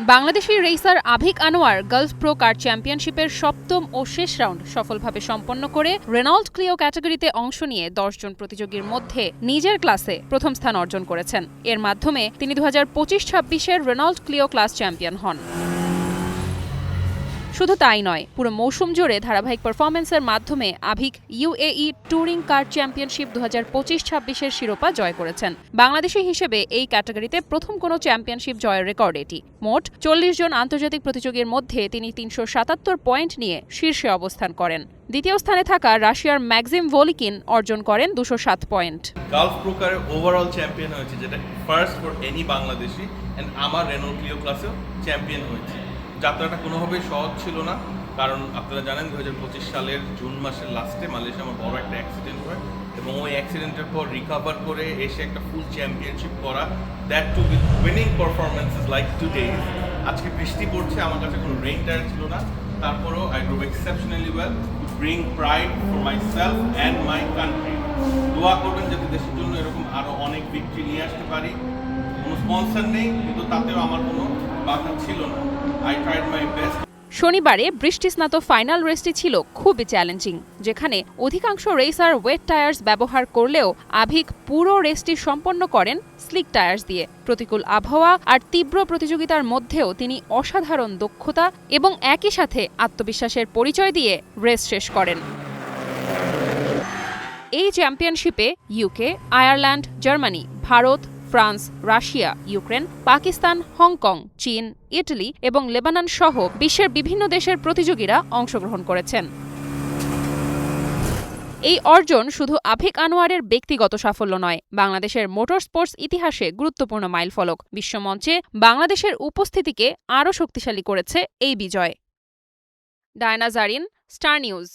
Bangladeshi racer Avik Anwar Gulf Pro Car চ্যাম্পিয়নশিপের সপ্তম ও শেষ রাউন্ড সফলভাবে সম্পন্ন করে রেনল্ট ক্লিও ক্যাটাগরিতে অংশ নিয়ে 10 জন প্রতিযোগীর মধ্যে নিজের ক্লাসে প্রথম স্থান অর্জন করেছেন। এর মাধ্যমে তিনি 2025-26-এর রেনল্ট ক্লিও ক্লাস চ্যাম্পিয়ন হন। শুধু তাই নয়, পুরো মৌসুম জুড়ে ধারাবাহিক পারফরম্যান্সের মাধ্যমে আভিক ইউএই ট্যুরিং কার চ্যাম্পিয়নশিপ 2025-26-এর শিরোপা জয় করেছেন। বাংলাদেশি হিসেবে এই ক্যাটাগরিতে প্রথম কোনো চ্যাম্পিয়নশিপ জয়ের রেকর্ড এটি। মোট 40 জন আন্তর্জাতিক প্রতিযোগীর মধ্যে তিনি 377 পয়েন্ট নিয়ে শীর্ষে অবস্থান করেন। দ্বিতীয় স্থানে থাকা রাশিয়ার ম্যাক্সিম ভলিকিন অর্জন করেন 207 point. Gulf pro car overall champion হয়েছে, যেটা first for any Bangladeshi, and আমার রেনল্ট ক্লিও ক্লাসেও চ্যাম্পিয়ন হয়েছে। যাত্রাটা কোনোভাবেই সহজ ছিল না, কারণ আপনারা জানেন 2025 সালের জুন মাসের লাস্টে মালয়েশিয়া আমার বড় একটা অ্যাক্সিডেন্ট হয়, এবং ওই অ্যাক্সিডেন্টের পর রিকভার করে এসে একটা ফুল চ্যাম্পিয়নশিপ করা, that too with winning performances like today. আজকে বৃষ্টি পড়ছে, আমার কাছে কোনো রেইন টায়ার ছিল না, তারপরেও I drove exceptionally well to bring pride for my self and my country. দোয়া করবেন যাতে দেশের জন্য এরকম আরও অনেক ভিক্টরি নিয়ে আসতে পারি। কোনো স্পন্সর নেই, কিন্তু তাতেও আমার কোনো বাধা ছিল না। I tried my best. শনিবারে বৃষ্টিস্নাত ফাইনাল রেসটি ছিল খুবই চ্যালেঞ্জিং, যেখানে অধিকাংশ রেসার ওয়েট টায়ার্স ব্যবহার করলেও আভিক পুরো রেসটি সম্পন্ন করেন স্লিক টায়ার্স দিয়ে। প্রতিকূল আবহাওয়া আর তীব্র প্রতিযোগিতার মধ্যেও তিনি অসাধারণ দক্ষতা এবং একই সাথে আত্মবিশ্বাসের পরিচয় দিয়ে রেস শেষ করেন। এই চ্যাম্পিয়নশিপে UK, Ireland, Germany, Bharat, France, Russia, Ukraine, Pakistan, Hong Kong, চীন, ইটালি এবং লেবানন সহ বিশ্বের বিভিন্ন দেশের প্রতিযোগীরা অংশগ্রহণ করেছেন। এই অর্জন শুধু আভিক আনোয়ারের ব্যক্তিগত সাফল্য নয়, বাংলাদেশের মোটর স্পোর্টস ইতিহাসে গুরুত্বপূর্ণ মাইলফলক। বিশ্বমঞ্চে বাংলাদেশের উপস্থিতিকে আরও শক্তিশালী করেছে এই বিজয়। Diana Zarin, Star news.